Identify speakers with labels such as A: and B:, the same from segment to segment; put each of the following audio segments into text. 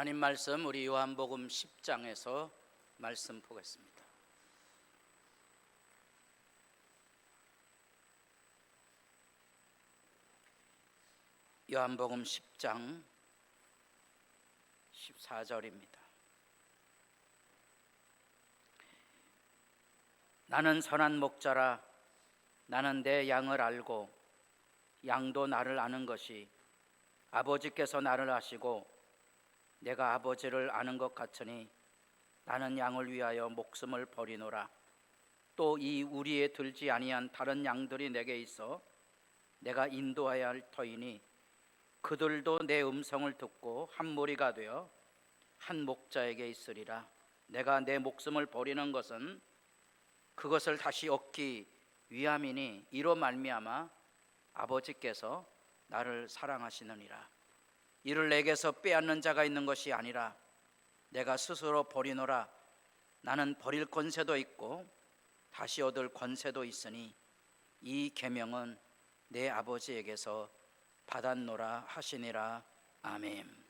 A: 하나님 말씀 우리 요한복음 10장에서 말씀 보겠습니다. 요한복음 10장 14절입니다. 나는 선한 목자라. 나는 내 양을 알고 양도 나를 아는 것이 아버지께서 나를 아시고 내가 아버지를 아는 것 같으니 나는 양을 위하여 목숨을 버리노라. 또 이 우리에 들지 아니한 다른 양들이 내게 있어 내가 인도하여야 할 터이니 그들도 내 음성을 듣고 한 무리가 되어 한 목자에게 있으리라. 내가 내 목숨을 버리는 것은 그것을 다시 얻기 위함이니 이로 말미암아 아버지께서 나를 사랑하시느니라. 이를 내게서 빼앗는 자가 있는 것이 아니라 내가 스스로 버리노라. 나는 버릴 권세도 있고 다시 얻을 권세도 있으니 이 계명은 내 아버지에게서 받았노라 하시니라. 아멘.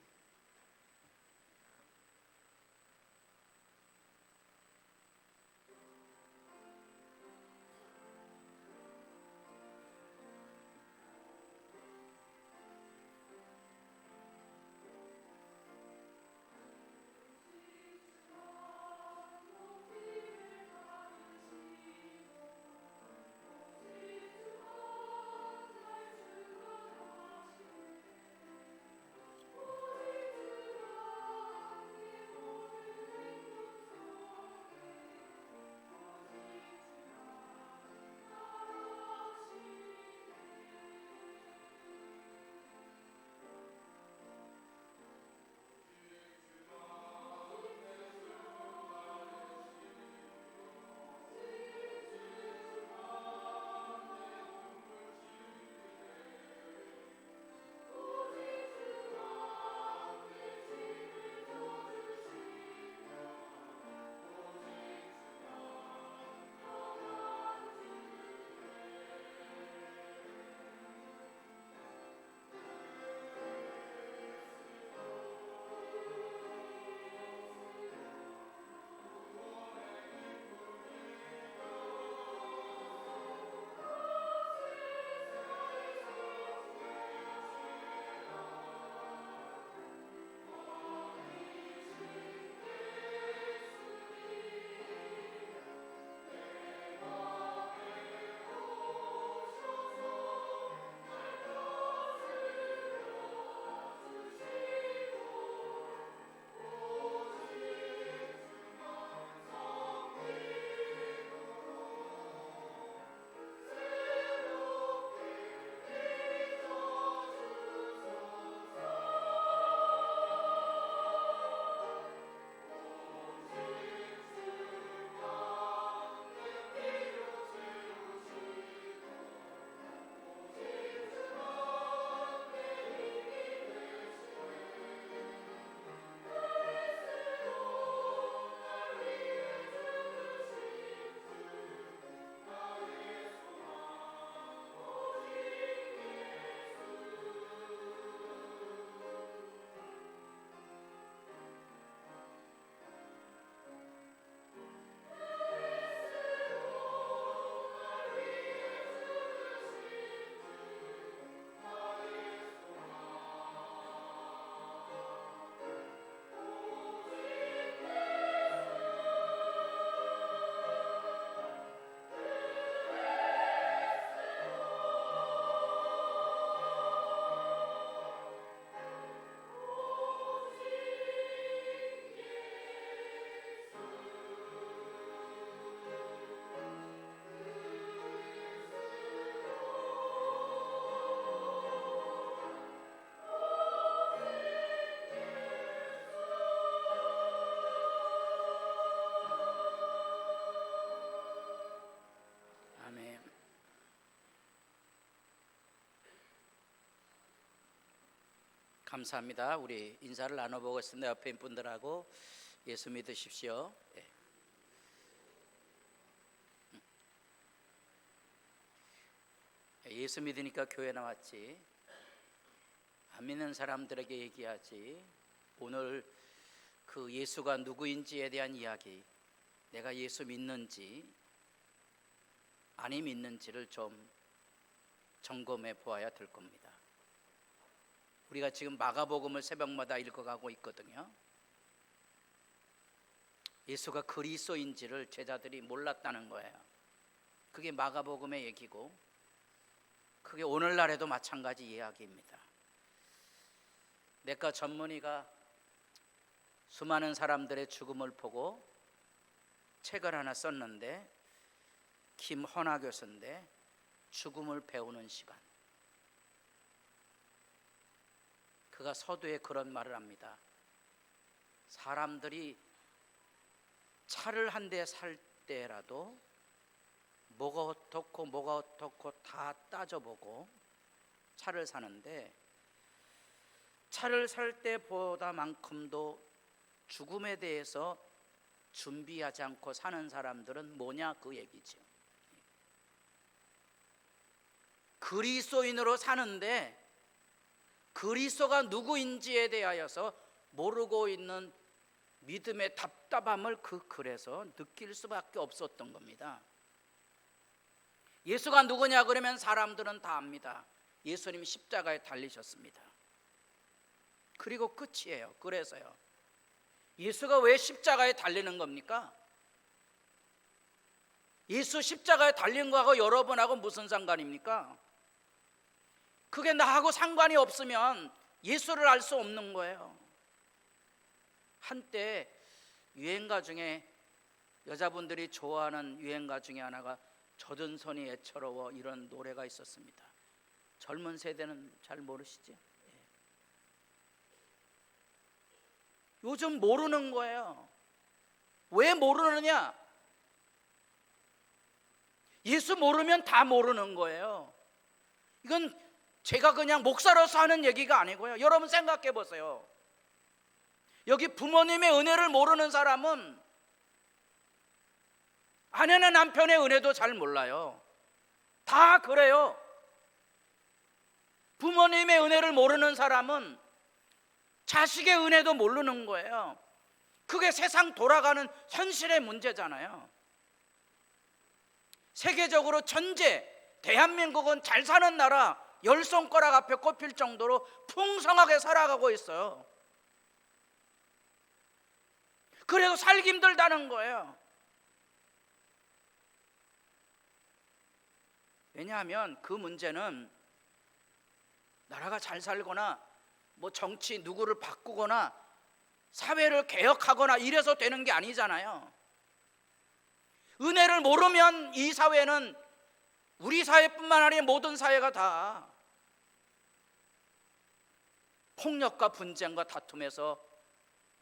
A: 감사합니다. 우리 인사를 나눠보겠습니다. 옆에 있는 분들하고 예수 믿으십시오. 예수 믿으니까 교회 나왔지, 안 믿는 사람들에게 얘기하지. 오늘 그 예수가 누구인지에 대한 이야기, 내가 예수 믿는지 아니 믿는지를 좀 점검해 보아야 될 겁니다. 우리가 지금 마가복음을 새벽마다 읽어가고 있거든요. 예수가 그리스도인지를 제자들이 몰랐다는 거예요. 그게 마가복음의 얘기고, 그게 오늘날에도 마찬가지 이야기입니다. 내과 전문의가 수많은 사람들의 죽음을 보고 책을 하나 썼는데, 김헌아 교수인데 죽음을 배우는 시간. 그가 서두에 그런 말을 합니다. 사람들이 차를 한 대 살 때라도 뭐가 어떻고 다 따져보고 차를 사는데, 차를 살 때보다만큼도 죽음에 대해서 준비하지 않고 사는 사람들은 뭐냐, 그 얘기죠. 그리스도인으로 사는데 그리스도가 누구인지에 대하여서 모르고 있는 믿음의 답답함을 그 글에서 느낄 수밖에 없었던 겁니다. 예수가 누구냐 그러면 사람들은 다 압니다. 예수님이 십자가에 달리셨습니다. 그리고 끝이에요. 그래서요, 예수가 왜 십자가에 달리는 겁니까? 예수 십자가에 달린 거하고 여러분하고 무슨 상관입니까? 그게 나하고 상관이 없으면 예수를 알 수 없는 거예요. 한때 유행가 중에, 여자분들이 좋아하는 유행가 중에 하나가 젖은 손이 애처로워, 이런 노래가 있었습니다. 젊은 세대는 잘 모르시죠? 요즘 모르는 거예요. 왜 모르느냐? 예수 모르면 다 모르는 거예요. 이건 제가 그냥 목사로서 하는 얘기가 아니고요. 여러분 생각해 보세요. 여기 부모님의 은혜를 모르는 사람은 아내나 남편의 은혜도 잘 몰라요. 다 그래요. 부모님의 은혜를 모르는 사람은 자식의 은혜도 모르는 거예요. 그게 세상 돌아가는 현실의 문제잖아요. 세계적으로 전제, 대한민국은 잘 사는 나라 10손가락 앞에 꼽힐 정도로 풍성하게 살아가고 있어요. 그래도 살기 힘들다는 거예요. 왜냐하면 그 문제는 나라가 잘 살거나 뭐 정치 누구를 바꾸거나 사회를 개혁하거나 이래서 되는 게 아니잖아요. 은혜를 모르면 이 사회는, 우리 사회뿐만 아니라 모든 사회가 다 폭력과 분쟁과 다툼에서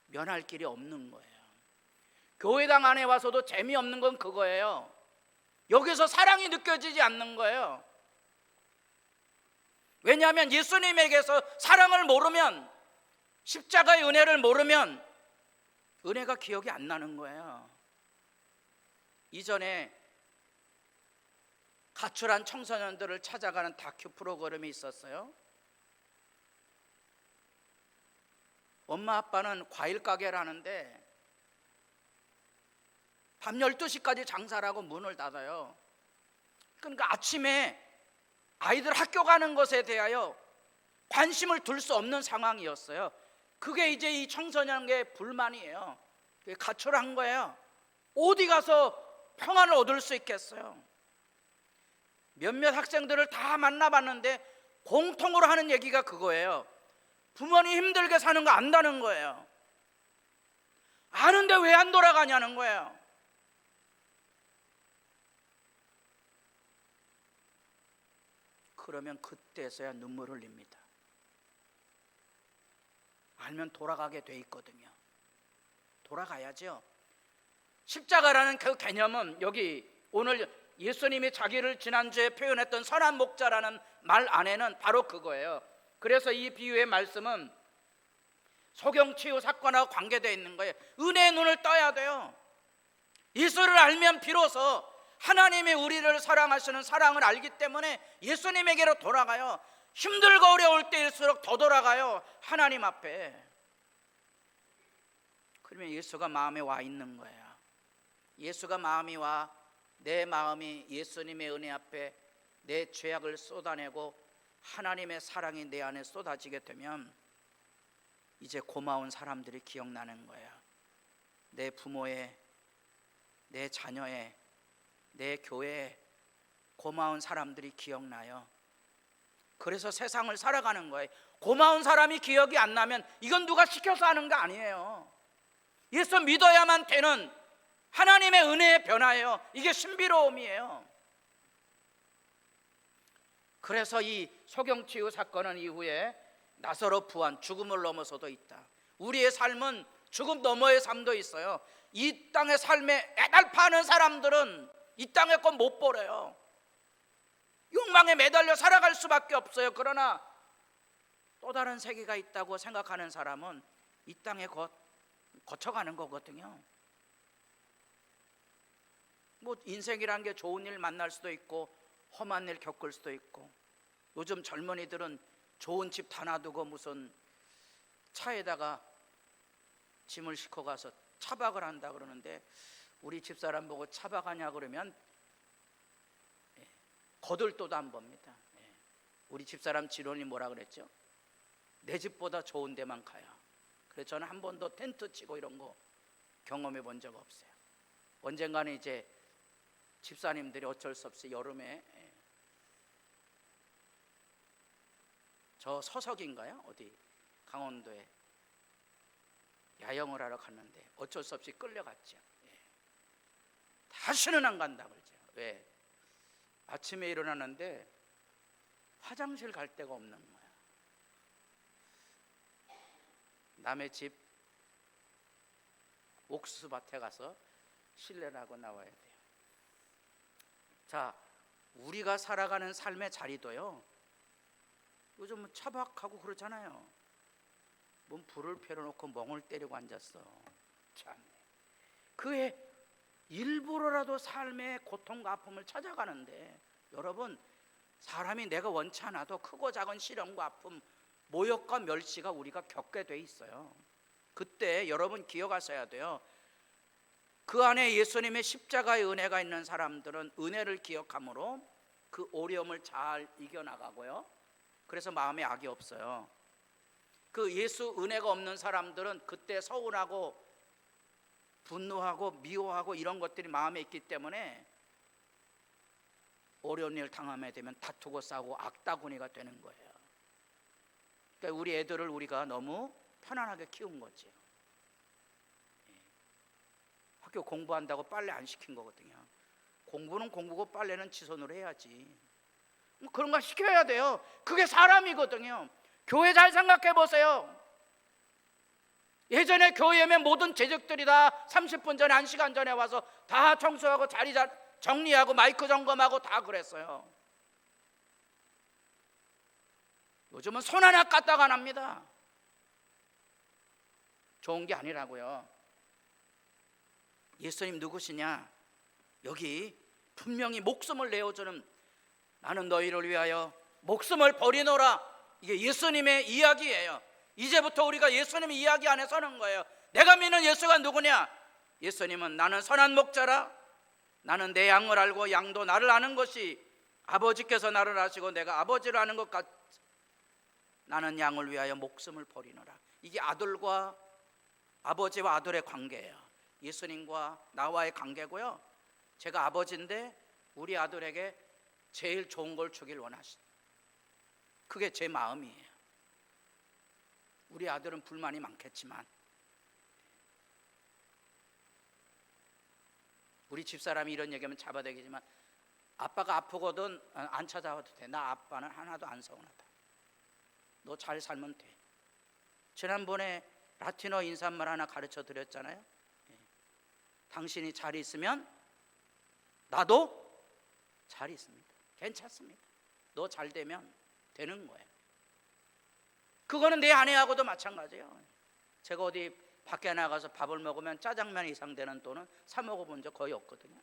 A: 면할 길이 없는 거예요. 교회당 안에 와서도 재미없는 건 그거예요. 여기서 사랑이 느껴지지 않는 거예요. 왜냐하면 예수님에게서 사랑을 모르면, 십자가의 은혜를 모르면 은혜가 기억이 안 나는 거예요. 이전에 가출한 청소년들을 찾아가는 다큐 프로그램이 있었어요. 엄마 아빠는 과일 가게를 하는데 밤 12시까지 장사를 하고 문을 닫아요. 그러니까 아침에 아이들 학교 가는 것에 대하여 관심을 둘 수 없는 상황이었어요. 그게 이제 이 청소년의 불만이에요. 가출한 거예요. 어디 가서 평안을 얻을 수 있겠어요? 몇몇 학생들을 다 만나봤는데 공통으로 하는 얘기가 그거예요. 부모님 힘들게 사는 거 안다는 거예요. 아는데 왜 안 돌아가냐는 거예요. 그러면 그때서야 눈물 흘립니다. 알면 돌아가게 돼 있거든요. 돌아가야죠. 십자가라는 그 개념은, 여기 오늘 예수님이 자기를 지난주에 표현했던 선한 목자라는 말 안에는 바로 그거예요. 그래서 이 비유의 말씀은 소경치유 사건하고 관계되어 있는 거예요. 은혜의 눈을 떠야 돼요. 예수를 알면 비로소 하나님이 우리를 사랑하시는 사랑을 알기 때문에 예수님에게로 돌아가요. 힘들고 어려울 때일수록 더 돌아가요. 하나님 앞에. 그러면 예수가 마음에 와 있는 거예요. 예수가 마음이 와, 내 마음이 예수님의 은혜 앞에 내 죄악을 쏟아내고 하나님의 사랑이 내 안에 쏟아지게 되면 이제 고마운 사람들이 기억나는 거예요. 내 부모의, 내 자녀의, 내 교회의 고마운 사람들이 기억나요. 그래서 세상을 살아가는 거예요. 고마운 사람이 기억이 안 나면 이건 누가 시켜서 하는 거 아니에요. 예수 믿어야만 되는 하나님의 은혜의 변화예요. 이게 신비로움이에요. 그래서 이 소경치유 사건은 이후에 나사로 부활, 죽음을 넘어서도 있다. 우리의 삶은 죽음 너머의 삶도 있어요. 이 땅의 삶에 애달파하는 사람들은 이 땅의 것 못 버려요. 욕망에 매달려 살아갈 수밖에 없어요. 그러나 또 다른 세계가 있다고 생각하는 사람은 이 땅에 거쳐가는 거거든요. 뭐 인생이란 게 좋은 일 만날 수도 있고 험한 일 겪을 수도 있고, 요즘 젊은이들은 좋은 집 다 놔두고 무슨 차에다가 짐을 싣고 가서 차박을 한다 그러는데, 우리 집사람 보고 차박하냐 그러면 거들떠도 안 봅니다. 우리 집사람 지론이 뭐라 그랬죠? 내 집보다 좋은 데만 가요. 그래서 저는 한 번도 텐트 치고 이런 거 경험해 본 적 없어요. 언젠가는 이제 집사님들이 어쩔 수 없이 여름에 저 서석인가요? 어디 강원도에 야영을 하러 갔는데 어쩔 수 없이 끌려갔죠. 다시는 안 간다 그러죠. 왜? 아침에 일어나는데 화장실 갈 데가 없는 거야. 남의 집 옥수수밭에 가서 실례를 하고 나와야 돼요. 자, 우리가 살아가는 삶의 자리도요, 요즘 차박하고 그러잖아요. 뭔 불을 펴놓고 멍을 때리고 앉았어. 참, 그의 일부러라도 삶의 고통과 아픔을 찾아가는데, 여러분, 사람이 내가 원치 않아도 크고 작은 시련과 아픔, 모욕과 멸시가 우리가 겪게 돼 있어요. 그때 여러분 기억하셔야 돼요. 그 안에 예수님의 십자가의 은혜가 있는 사람들은 은혜를 기억함으로 그 어려움을 잘 이겨나가고요, 그래서 마음에 악이 없어요. 그 예수 은혜가 없는 사람들은 그때 서운하고 분노하고 미워하고 이런 것들이 마음에 있기 때문에 어려운 일 당하게 되면 다투고 싸우고 악다구니가 되는 거예요. 그러니까 우리 애들을 우리가 너무 편안하게 키운 거죠. 학교 공부한다고 빨래 안 시킨 거거든요. 공부는 공부고 빨래는 지 손으로 해야지. 그런 거 시켜야 돼요. 그게 사람이거든요. 교회 잘 생각해 보세요. 예전에 교회 오면 모든 재직들이 다 30분 전에 1시간 전에 와서 다 청소하고 자리 정리하고 마이크 점검하고 다 그랬어요. 요즘은 손 하나 까딱 안 합니다. 좋은 게 아니라고요. 예수님 누구시냐? 여기 분명히 목숨을 내어주는, 나는 너희를 위하여 목숨을 버리노라, 이게 예수님의 이야기예요. 이제부터 우리가 예수님의 이야기 안에 서는 거예요. 내가 믿는 예수가 누구냐? 예수님은 나는 선한 목자라, 나는 내 양을 알고 양도 나를 아는 것이 아버지께서 나를 아시고 내가 아버지를 아는 것 같, 나는 양을 위하여 목숨을 버리노라. 이게 아들과 아버지와 아들의 관계예요. 예수님과 나와의 관계고요, 제가 아버지인데 우리 아들에게 제일 좋은 걸 주길 원하시다. 그게 제 마음이에요. 우리 아들은 불만이 많겠지만, 우리 집사람이 이런 얘기하면 잡아대기지만, 아빠가 아프거든 안 찾아와도 돼. 나 아빠는 하나도 안 서운하다. 너 잘 살면 돼. 지난번에 라틴어 인사말 하나 가르쳐 드렸잖아요. 당신이 잘 있으면 나도 잘 있습니다. 괜찮습니다. 너 잘 되면 되는 거예요. 그거는 내 아내하고도 마찬가지예요. 제가 어디 밖에 나가서 밥을 먹으면 짜장면 이상 되는 돈은 사 먹어본 적 거의 없거든요.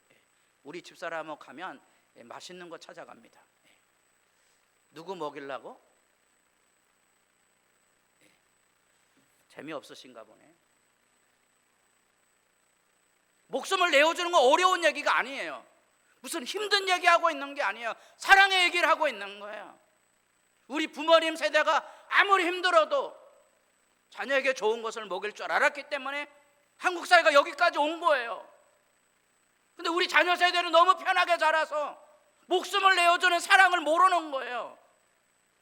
A: 우리 집사람하고 가면 맛있는 거 찾아갑니다. 누구 먹이려고? 재미없으신가 보네. 목숨을 내어주는 건 어려운 얘기가 아니에요. 무슨 힘든 얘기하고 있는 게 아니에요. 사랑의 얘기를 하고 있는 거예요. 우리 부모님 세대가 아무리 힘들어도 자녀에게 좋은 것을 먹일 줄 알았기 때문에 한국 사회가 여기까지 온 거예요. 근데 우리 자녀 세대는 너무 편하게 자라서 목숨을 내어주는 사랑을 모르는 거예요.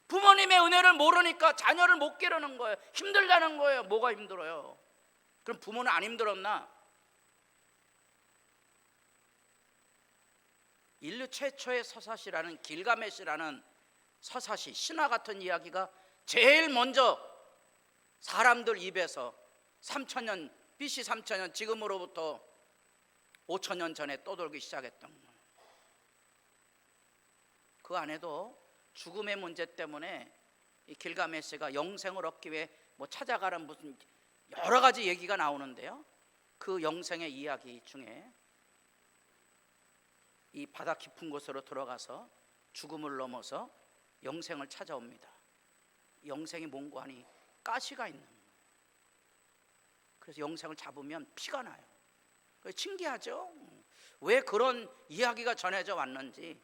A: 부모님의 은혜를 모르니까 자녀를 못 기르는 거예요. 힘들다는 거예요. 뭐가 힘들어요? 그럼 부모는 안 힘들었나? 인류 최초의 서사시라는 길가메시라는 서사시, 신화 같은 이야기가 제일 먼저 사람들 입에서 3000년, BC 3000년, 지금으로부터 5000년 전에 떠돌기 시작했던 거예요. 그 안에도 죽음의 문제 때문에 이 길가메시가 영생을 얻기 위해 뭐 찾아가는 무슨 여러 가지 얘기가 나오는데요. 그 영생의 이야기 중에 이 바다 깊은 곳으로 들어가서 죽음을 넘어서 영생을 찾아옵니다. 영생이 뭔고 하니 가시가 있는 거예요. 그래서 영생을 잡으면 피가 나요. 신기하죠? 왜 그런 이야기가 전해져 왔는지.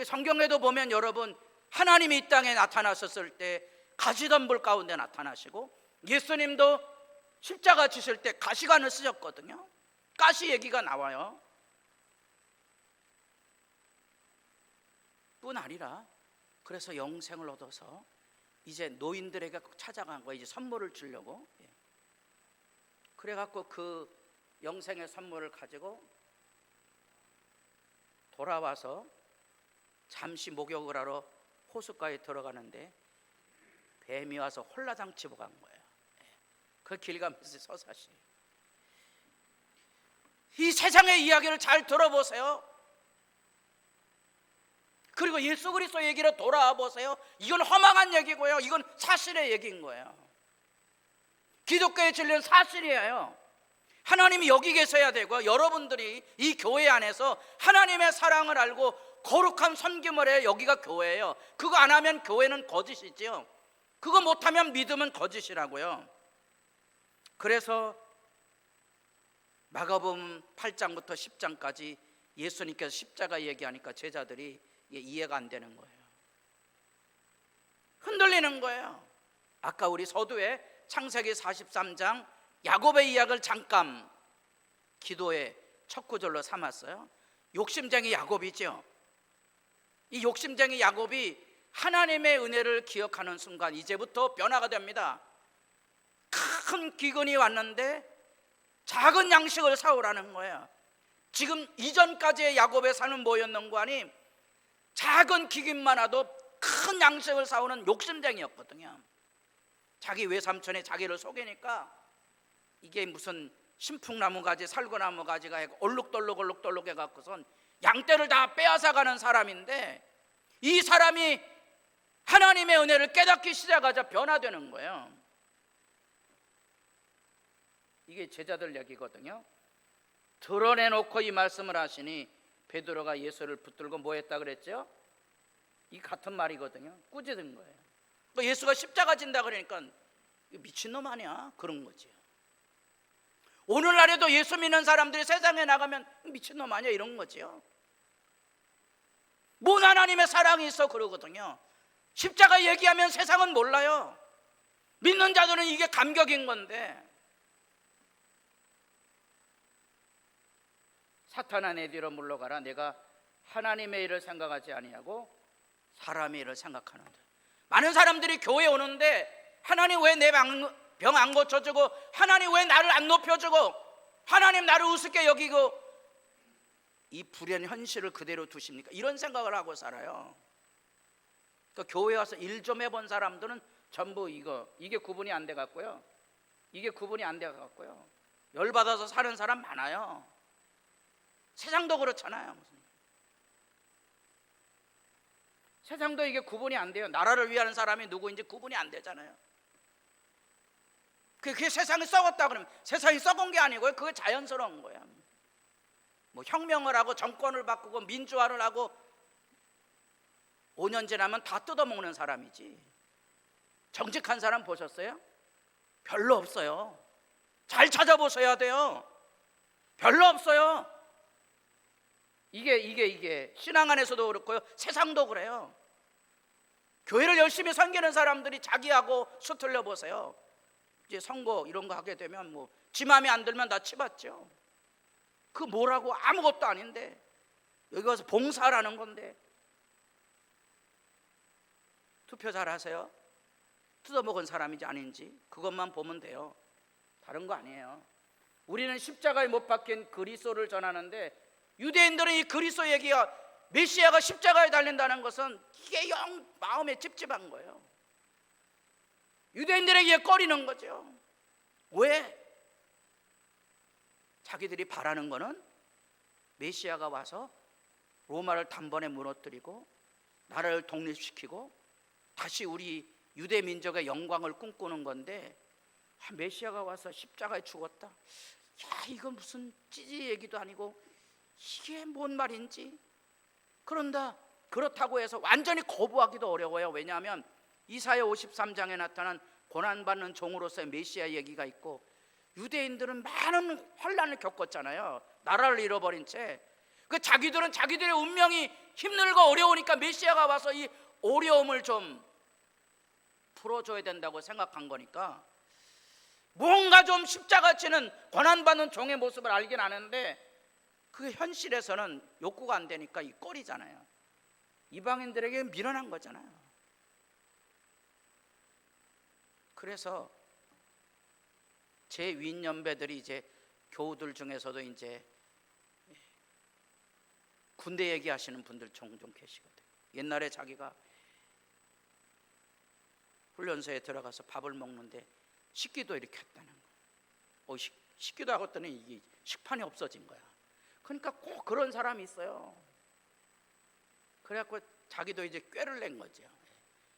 A: 성경에도 보면 여러분, 하나님이 이 땅에 나타나셨을 때 가시덤불 가운데 나타나시고, 예수님도 십자가 지실 때 가시관을 쓰셨거든요. 가시 얘기가 나와요. 뿐 아니라 그래서 영생을 얻어서 이제 노인들에게 찾아간 거예요. 이제 선물을 주려고. 그래갖고 그 영생의 선물을 가지고 돌아와서 잠시 목욕을 하러 호숫가에 들어가는데 뱀이 와서 홀라당 집어간 거예요. 그 길가메시 서사시. 이 세상의 이야기를 잘 들어보세요. 그리고 예수 그리스도 얘기로 돌아와 보세요. 이건 허망한 얘기고요, 이건 사실의 얘기인 거예요. 기독교의 진리는 사실이에요. 하나님이 여기 계셔야 되고, 여러분들이 이 교회 안에서 하나님의 사랑을 알고 거룩한 섬김을 해야 여기가 교회예요. 그거 안 하면 교회는 거짓이지요. 그거 못하면 믿음은 거짓이라고요. 그래서 마가복음 8장부터 10장까지 예수님께서 십자가 얘기하니까 제자들이 이해가 안 되는 거예요. 흔들리는 거예요. 아까 우리 서두에 창세기 43장 야곱의 이야기를 잠깐 기도의 첫 구절로 삼았어요. 욕심쟁이 야곱이죠. 이 욕심쟁이 야곱이 하나님의 은혜를 기억하는 순간 이제부터 변화가 됩니다. 큰 기근이 왔는데 작은 양식을 사오라는 거예요. 지금 이전까지의 야곱의 삶은 뭐였는가 하니 작은 기근만 와도 큰 양식을 사오는 욕심쟁이였거든요. 자기 외삼촌이 자기를 속이니까 이게 무슨 신풍나무 가지, 살구나무 가지가 얼룩덜룩 해갖고선 양떼를 다 빼앗아가는 사람인데, 이 사람이 하나님의 은혜를 깨닫기 시작하자 변화되는 거예요. 이게 제자들 얘기거든요. 드러내놓고 이 말씀을 하시니 베드로가 예수를 붙들고 뭐 했다 그랬죠? 이 같은 말이거든요. 꾸짖은 거예요. 예수가 십자가 진다 그러니까 미친놈 아니야? 그런 거지. 오늘날에도 예수 믿는 사람들이 세상에 나가면 미친놈 아니야? 이런 거지요. 뭔 하나님의 사랑이 있어? 그러거든요. 십자가 얘기하면 세상은 몰라요. 믿는 자들은 이게 감격인 건데. 사탄아, 내 뒤로 물러가라. 내가 하나님의 일을 생각하지 아니하고 사람의 일을 생각하는데. 많은 사람들이 교회에 오는데 하나님 왜 내 병 안 고쳐주고, 하나님 왜 나를 안 높여주고, 하나님 나를 우습게 여기고, 이 불의한 현실을 그대로 두십니까? 이런 생각을 하고 살아요. 그러니까 교회 와서 일 좀 해본 사람들은 전부 이게 구분이 안 돼 갖고요. 이게 구분이 안 돼 갖고요. 열받아서 사는 사람 많아요. 세상도 그렇잖아요. 세상도 이게 구분이 안 돼요. 나라를 위하는 사람이 누구인지 구분이 안 되잖아요. 그게 세상이 썩었다 그러면 세상이 썩은 게 아니고요, 그게 자연스러운 거예요. 뭐 혁명을 하고 정권을 바꾸고 민주화를 하고 5년 지나면 다 뜯어먹는 사람이지. 정직한 사람 보셨어요? 별로 없어요. 잘 찾아보셔야 돼요. 별로 없어요. 이게 신앙 안에서도 그렇고요, 세상도 그래요. 교회를 열심히 섬기는 사람들이 자기하고 수틀려 보세요. 이제 선거 이런 거 하게 되면 뭐 지 마음에 안 들면 다 치받죠. 그 뭐라고, 아무것도 아닌데 여기 와서 봉사하라는 건데. 투표 잘 하세요? 뜯어먹은 사람인지 아닌지 그것만 보면 돼요. 다른 거 아니에요. 우리는 십자가에 못 박힌 그리스도를 전하는데, 유대인들은 이 그리스도 얘기가, 메시아가 십자가에 달린다는 것은 이게 영 마음에 찝찝한 거예요. 유대인들에게 꺼리는 거죠. 왜? 자기들이 바라는 거는 메시아가 와서 로마를 단번에 무너뜨리고 나라를 독립시키고 다시 우리 유대 민족의 영광을 꿈꾸는 건데, 메시아가 와서 십자가에 죽었다, 야, 이건 무슨 찌지 얘기도 아니고 이게 뭔 말인지. 그렇다고 해서 완전히 거부하기도 어려워요. 왜냐하면 이사야 53장에 나타난 고난받는 종으로서의 메시아 얘기가 있고, 유대인들은 많은 환난을 겪었잖아요. 나라를 잃어버린 채. 그 자기들은 자기들의 운명이 힘들고 어려우니까 메시아가 와서 이 어려움을 좀 풀어줘야 된다고 생각한 거니까, 뭔가 좀 십자가 치는 고난받는 종의 모습을 알긴 아는데, 그게 현실에서는 욕구가 안 되니까 이 꼴이잖아요. 이방인들에게 미련한 거잖아요. 그래서 제 윗연배들이 이제 교우들 중에서도 이제 군대 얘기하시는 분들 종종 계시거든요. 옛날에 자기가 훈련소에 들어가서 밥을 먹는데 식기도 이렇게 했다는 거예요. 식기도 하고더니 이게 식판이 없어진 거야. 그러니까 꼭 그런 사람이 있어요. 그래갖고 자기도 이제 꾀를 낸 거죠.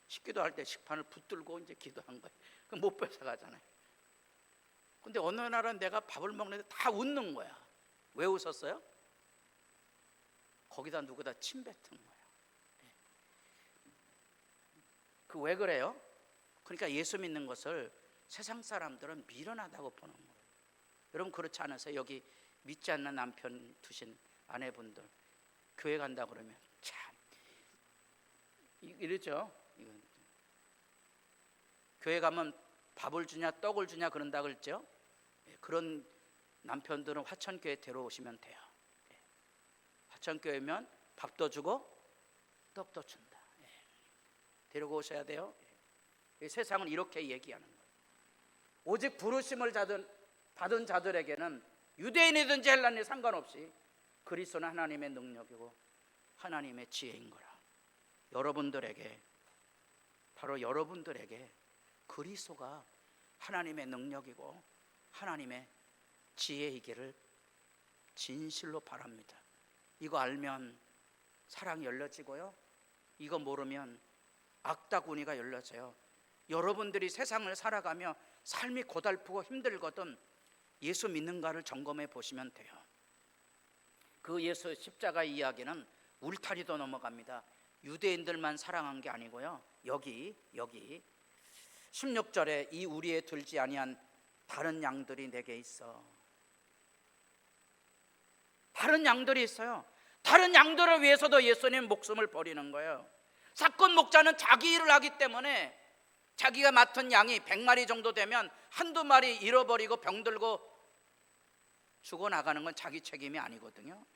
A: 식기도 할 때 식판을 붙들고 이제 기도한 거예요. 그럼 못 뺏어가잖아요. 근데 어느 날은 내가 밥을 먹는데 다 웃는 거야. 왜 웃었어요? 거기다 누구다 침 뱉은 거야. 그 왜 그래요? 그러니까 예수 믿는 것을 세상 사람들은 미련하다고 보는 거예요. 여러분 그렇지 않으세요? 여기 믿지 않는 남편 두신 아내분들 교회 간다 그러면 참 이러죠. 교회 가면 밥을 주냐 떡을 주냐 그런다 그랬죠. 그런 남편들은 화천교회 데려오시면 돼요. 화천교회면 밥도 주고 떡도 준다. 데리고 오셔야 돼요. 세상은 이렇게 얘기하는 거예요. 오직 부르심을 받은 자들에게는 유대인이든지 헬라인이 상관없이 그리스도는 하나님의 능력이고 하나님의 지혜인 거라. 여러분들에게, 바로 여러분들에게 그리스도가 하나님의 능력이고 하나님의 지혜이기를 진실로 바랍니다. 이거 알면 사랑이 열려지고요, 이거 모르면 악다구니가 열려져요. 여러분들이 세상을 살아가며 삶이 고달프고 힘들거든 예수 믿는가를 점검해 보시면 돼요. 그 예수 십자가 이야기는 울타리도 넘어갑니다. 유대인들만 사랑한 게 아니고요, 여기 16절에 이 우리에 들지 아니한 다른 양들이 내게 있어. 다른 양들이 있어요. 다른 양들을 위해서도 예수님 목숨을 버리는 거예요. 사건 목자는 자기 일을 하기 때문에 자기가 맡은 양이 100마리 정도 되면 한두 마리 잃어버리고 병들고 죽어나가는 건 자기 책임이 아니거든요.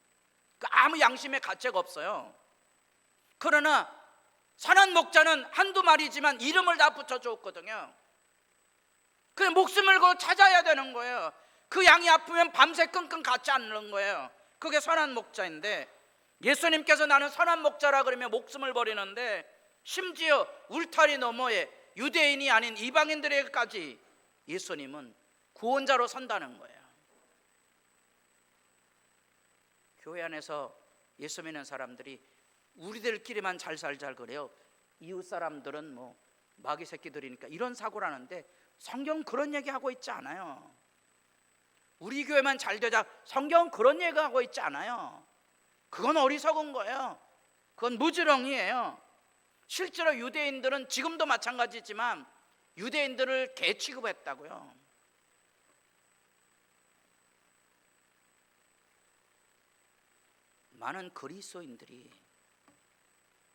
A: 아무 양심의 가책 없어요. 그러나 선한 목자는 한두 마리지만 이름을 다 붙여줬거든요. 그 목숨을 걸고 찾아야 되는 거예요. 그 양이 아프면 밤새 끙끙 갖지 않는 거예요. 그게 선한 목자인데, 예수님께서 나는 선한 목자라 그러면 목숨을 버리는데, 심지어 울타리 너머에 유대인이 아닌 이방인들에게까지 예수님은 구원자로 선다는 거예요. 교회 안에서 예수 믿는 사람들이 우리들끼리만 잘 살자 그래요. 이웃 사람들은 뭐 마귀 새끼들이니까 이런 사고라는데, 성경 그런 얘기하고 있지 않아요. 우리 교회만 잘 되자, 성경 그런 얘기하고 있지 않아요. 그건 어리석은 거예요. 그건 무지렁이에요. 실제로 유대인들은 지금도 마찬가지지만 유대인들을 개 취급했다고요. 많은 그리스도인들이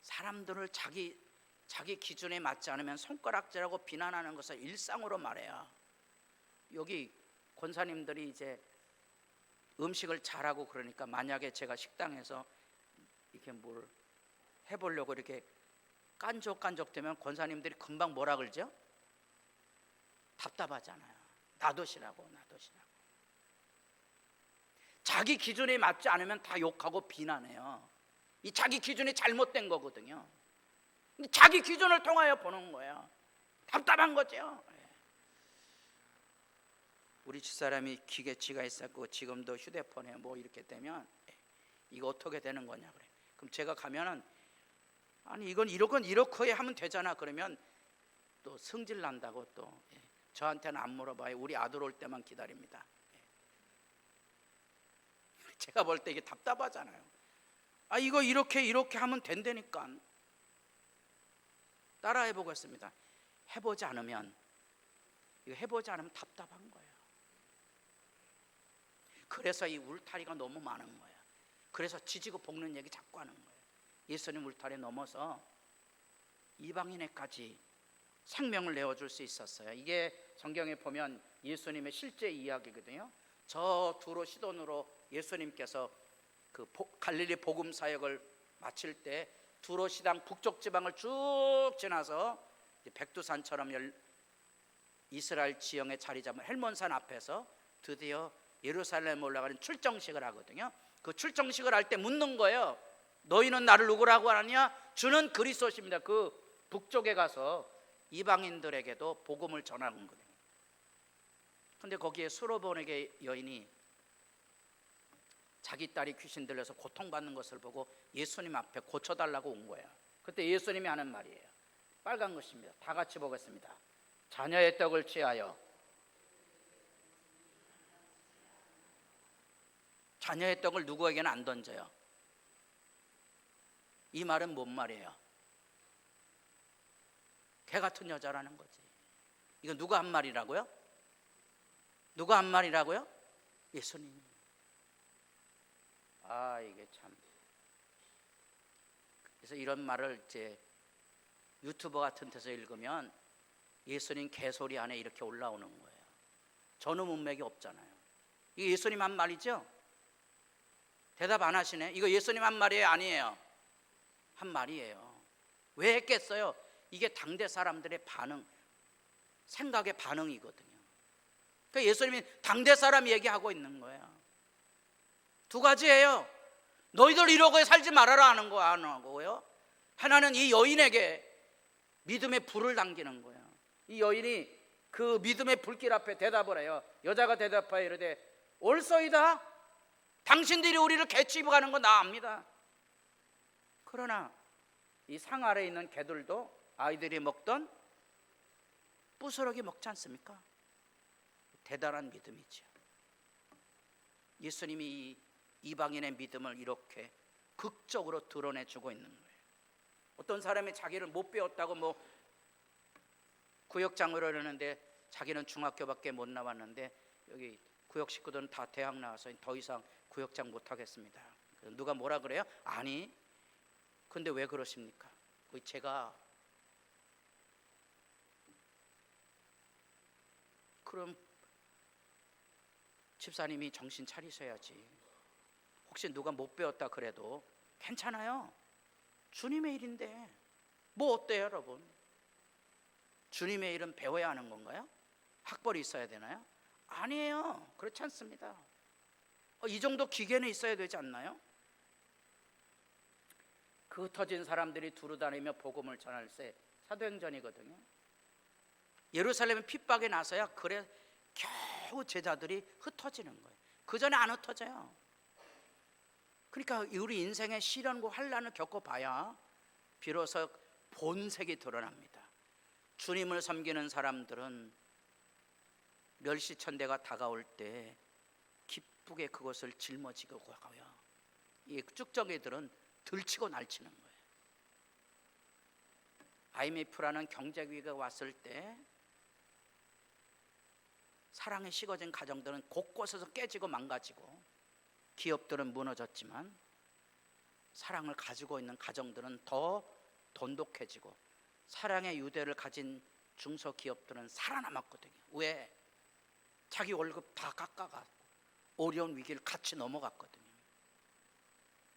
A: 사람들을 자기 기준에 맞지 않으면 손가락질하고 비난하는 것을 일상으로 말해요. 여기 권사님들이 이제 음식을 잘하고 그러니까 만약에 제가 식당에서 이렇게 뭘 해보려고 이렇게 깐족깐족되면 권사님들이 금방 뭐라 그러죠? 답답하잖아요. 놔두시라고. 자기 기준에 맞지 않으면 다 욕하고 비난해요. 이 자기 기준이 잘못된 거거든요. 근데 자기 기준을 통하여 보는 거예요. 답답한 거죠. 우리 집사람이 기계치가 있었고 지금도 휴대폰에 뭐 이렇게 되면 이거 어떻게 되는 거냐 그래. 그럼 제가 가면은 아니 이건 이렇게 하면 되잖아. 그러면 또 성질 난다고 또 저한테는 안 물어봐요. 우리 아들 올 때만 기다립니다. 제가 볼 때 이게 답답하잖아요. 아 이거 이렇게 하면 된다니까. 따라해 보겠습니다. 해보지 않으면 답답한 거예요. 그래서 이 울타리가 너무 많은 거예요. 그래서 지지고 볶는 얘기 자꾸 하는 거예요. 예수님 울타리 넘어서 이방인에까지 생명을 내어줄 수 있었어요. 이게 성경에 보면 예수님의 실제 이야기거든요. 저 두로 시돈으로 예수님께서 그 갈릴리 복음 사역을 마칠 때 두로 시당 북쪽 지방을 쭉 지나서 백두산처럼 이스라엘 지형에 자리 잡은 헬몬산 앞에서 드디어 예루살렘에 올라가는 출정식을 하거든요. 그 출정식을 할 때 묻는 거예요. 너희는 나를 누구라고 하느냐? 주는 그리스도십니다. 그 북쪽에 가서 이방인들에게도 복음을 전하는 거예요. 근데 거기에 수로보네게 여인이 자기 딸이 귀신 들려서 고통받는 것을 보고 예수님 앞에 고쳐달라고 온 거예요. 그때 예수님이 하는 말이에요. 빨간 것입니다. 다 같이 보겠습니다. 자녀의 떡을 취하여 자녀의 떡을 누구에게는 안 던져요. 이 말은 뭔 말이에요? 개 같은 여자라는 거지. 이거 누가 한 말이라고요? 누가 한 말이라고요? 예수님이. 아 이게 참. 그래서 이런 말을 이제 유튜버 같은 데서 읽으면 예수님 개소리 안에 이렇게 올라오는 거예요. 전후 문맥이 없잖아요. 이게 예수님 한 말이죠? 대답 안 하시네. 이거 예수님 한 말이에요? 아니에요? 한 말이에요. 왜 했겠어요? 이게 당대 사람들의 반응, 생각의 반응이거든요. 그러니까 예수님이 당대 사람 얘기하고 있는 거예요. 두 가지예요. 너희들 이러고 살지 말아라 하는 거 안 하고요. 하나는 이 여인에게 믿음의 불을 당기는 거예요. 이 여인이 그 믿음의 불길 앞에 대답을 해요. 여자가 대답하여 이르되 옳소이다. 당신들이 우리를 개치고 가는 건 나 압니다. 그러나 이 상 아래에 있는 개들도 아이들이 먹던 부스러기 먹지 않습니까? 대단한 믿음이죠. 예수님이 이 이방인의 믿음을 이렇게 극적으로 드러내주고 있는 거예요. 어떤 사람이 자기를 못 배웠다고 뭐 구역장으로 하려는데 자기는 중학교밖에 못 나왔는데 여기 구역 식구들은 다 대학 나와서 더 이상 구역장 못 하겠습니다. 누가 뭐라 그래요? 아니 근데 왜 그러십니까? 제가 그럼 집사님이 정신 차리셔야지. 혹시 누가 못 배웠다 그래도 괜찮아요. 주님의 일인데 뭐 어때요 여러분? 주님의 일은 배워야 하는 건가요? 학벌이 있어야 되나요? 아니에요. 그렇지 않습니다. 이 정도 기계는 있어야 되지 않나요? 그 흩어진 사람들이 두루다니며 복음을 전할 때 사도행전이거든요. 예루살렘에 핍박에 나서야 그래 겨우 제자들이 흩어지는 거예요. 그 전에 안 흩어져요. 그러니까 우리 인생의 시련과 환난을 겪어봐야 비로소 본색이 드러납니다. 주님을 섬기는 사람들은 멸시천대가 다가올 때 기쁘게 그것을 짊어지고 가고요. 이 쭉정이들은 들치고 날치는 거예요. IMF라는 경제위기가 왔을 때 사랑에 식어진 가정들은 곳곳에서 깨지고 망가지고 기업들은 무너졌지만 사랑을 가지고 있는 가정들은 더 돈독해지고 사랑의 유대를 가진 중소기업들은 살아남았거든요. 왜? 자기 월급 다 깎아가고 어려운 위기를 같이 넘어갔거든요.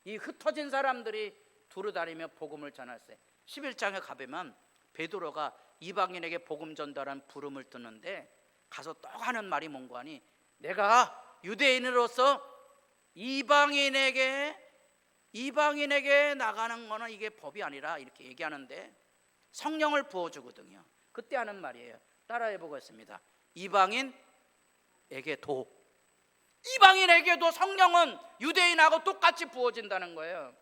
A: 이 흩어진 사람들이 두루다니며 복음을 전할세. 11장에 가보면 베드로가 이방인에게 복음 전달한 부름을 듣는데 가서 또 하는 말이 뭔가 하니, 내가 유대인으로서 이방인에게 나가는 거는 이게 법이 아니라 이렇게 얘기하는데 성령을 부어주거든요. 그때 하는 말이에요. 따라해 보겠습니다. 이방인에게도 성령은 유대인하고 똑같이 부어진다는 거예요.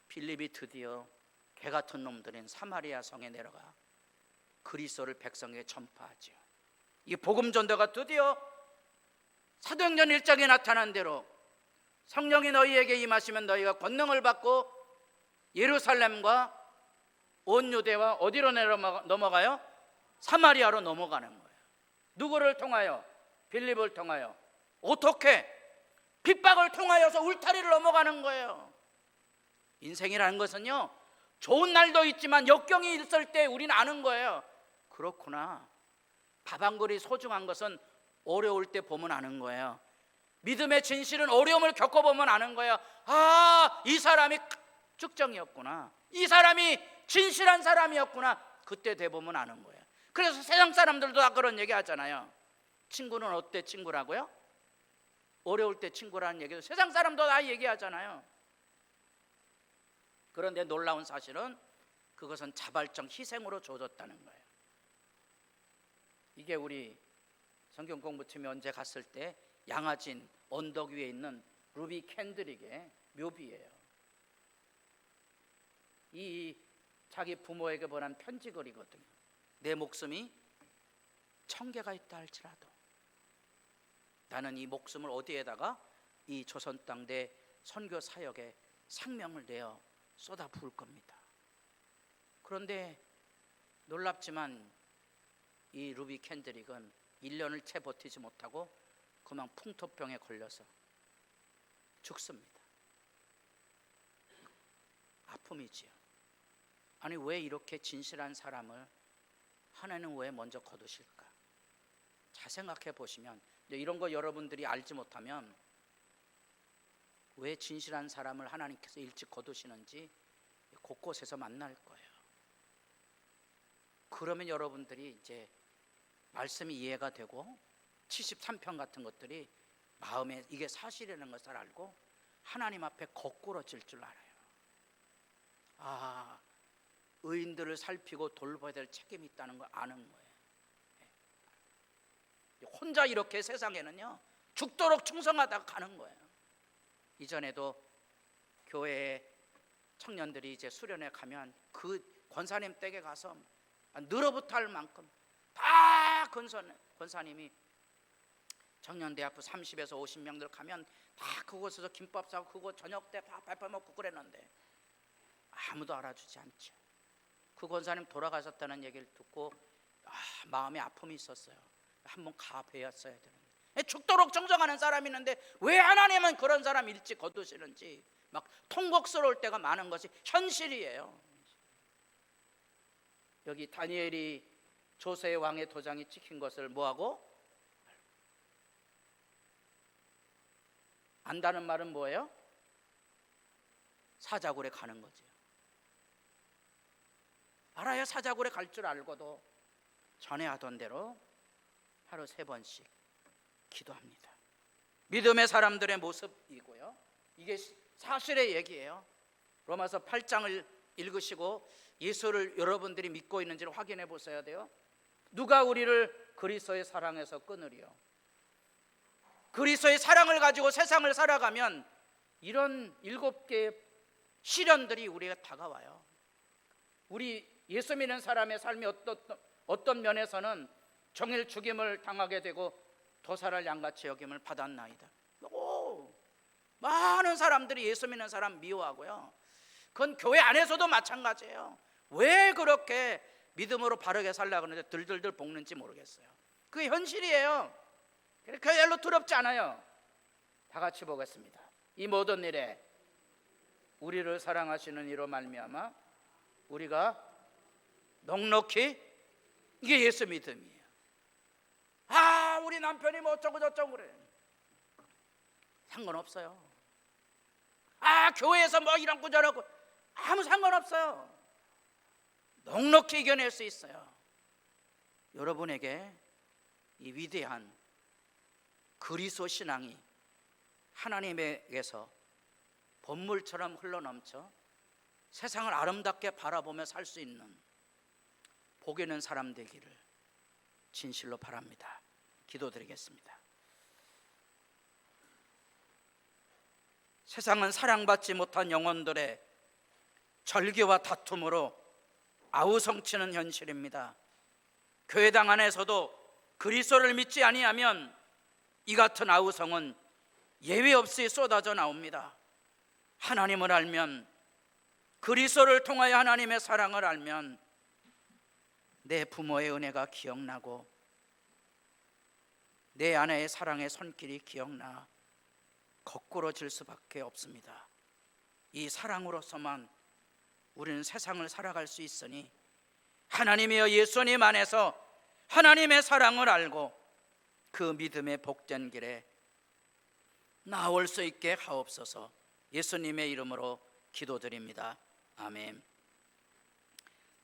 A: 빌립이 드디어 개같은 놈들인 사마리아 성에 내려가 그리스도를 백성에게 전파하죠. 이 복음 전도가 드디어 사도행전 1장에 나타난 대로 성령이 너희에게 임하시면 너희가 권능을 받고 예루살렘과 온 유대와 어디로 넘어가요? 사마리아로 넘어가는 거예요. 누구를 통하여? 빌립을 통하여. 어떻게? 핍박을 통하여서 울타리를 넘어가는 거예요. 인생이라는 것은요, 좋은 날도 있지만 역경이 있을 때 우리는 아는 거예요. 그렇구나, 밥 한 그릇이 소중한 것은 어려울 때 보면 아는 거예요. 믿음의 진실은 어려움을 겪어보면 아는 거예요. 아, 이 사람이 쭉정이었구나, 이 사람이 진실한 사람이었구나, 그때 돼보면 아는 거예요. 그래서 세상 사람들도 다 그런 얘기 하잖아요. 친구는 어때 친구라고요? 어려울 때 친구라는 얘기도 세상 사람도 다 얘기하잖아요. 그런데 놀라운 사실은 그것은 자발적 희생으로 주어졌다는 거예요. 이게 우리 성경 공부팀이 언제 갔을 때 양화진 언덕 위에 있는 루비 캔드릭의 묘비예요. 이 자기 부모에게 보낸 편지글이거든요. 내 목숨이 1000개가 있다 할지라도 나는 이 목숨을 어디에다가 이 조선 땅대 선교 사역에 생명을 내어 쏟아 부을 겁니다. 그런데 놀랍지만 이 루비 캔드릭은 1년을 채 버티지 못하고 그만 풍토병에 걸려서 죽습니다. 아픔이지요. 아니, 왜 이렇게 진실한 사람을 하나님은 왜 먼저 거두실까? 잘 생각해 보시면, 이런 거 여러분들이 알지 못하면 왜 진실한 사람을 하나님께서 일찍 거두시는지 곳곳에서 만날 거예요. 그러면 여러분들이 이제 말씀이 이해가 되고 73편 같은 것들이 마음에 이게 사실이라는 것을 알고 하나님 앞에 거꾸러질 줄 알아요. 아, 의인들을 살피고 돌봐야 될 책임이 있다는 걸 아는 거예요. 혼자 이렇게 세상에는요 죽도록 충성하다가 가는 거예요. 이전에도 교회에 청년들이 이제 수련회 가면 그 권사님 댁에 가서 늘어붙어 할 만큼 다 권사님이 청년대 앞에 30에서 50명들 가면 다 그곳에서 김밥 사고 그곳 저녁 때 다 밥 먹고 그랬는데 아무도 알아주지 않죠. 그 권사님 돌아가셨다는 얘기를 듣고 마음에 아픔이 있었어요. 한번 가뵈었어야 되는데, 죽도록 정정하는 사람이 있는데 왜 하나님은 그런 사람 일찍 거두시는지 막 통곡스러울 때가 많은 것이 현실이에요. 여기 다니엘이 조세 왕의 도장이 찍힌 것을 뭐하고? 안다는 말은 뭐예요? 사자굴에 가는 거죠. 알아야 사자굴에 갈 줄 알고도 전에 하던 대로 하루 3번씩 기도합니다. 믿음의 사람들의 모습이고요, 이게 사실의 얘기예요. 로마서 8장을 읽으시고 예수를 여러분들이 믿고 있는지를 확인해 보셔야 돼요. 누가 우리를 그리스도의 사랑에서 끊으리요? 그리스도의 사랑을 가지고 세상을 살아가면 이런 7개의 시련들이 우리가 다가와요. 우리 예수 믿는 사람의 삶이 어떤 면에서는 정일 죽임을 당하게 되고 도살할 양같이 여김을 받았나이다. 많은 사람들이 예수 믿는 사람 미워하고요, 그건 교회 안에서도 마찬가지예요. 왜 그렇게 믿음으로 바르게 살려고 하는데 들들들 볶는지 모르겠어요. 그게 현실이에요. 그러니까 별로 두렵지 않아요. 다 같이 보겠습니다. 이 모든 일에 우리를 사랑하시는 이로 말미암아 우리가 넉넉히, 이게 예수 믿음이에요. 우리 남편이 뭐 어쩌고 저쩌고 그래, 상관없어요. 교회에서 뭐 이런고 저런고, 아무 상관없어요. 넉넉히 이겨낼 수 있어요. 여러분에게 이 위대한 그리스도 신앙이 하나님에게서 본물처럼 흘러넘쳐 세상을 아름답게 바라보며 살 수 있는 복 있는 사람 되기를 진실로 바랍니다. 기도드리겠습니다. 세상은 사랑받지 못한 영혼들의 절규와 다툼으로 아우성치는 현실입니다. 교회당 안에서도 그리스도를 믿지 아니하면 이 같은 아우성은 예외 없이 쏟아져 나옵니다. 하나님을 알면, 그리스도를 통하여 하나님의 사랑을 알면 내 부모의 은혜가 기억나고 내 아내의 사랑의 손길이 기억나 거꾸러질 수밖에 없습니다. 이 사랑으로서만 우리는 세상을 살아갈 수 있으니 하나님이여 예수님 안에서 하나님의 사랑을 알고 그 믿음의 복된 길에 나올 수 있게 하옵소서. 예수님의 이름으로 기도드립니다. 아멘.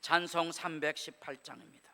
A: 찬송 318장입니다.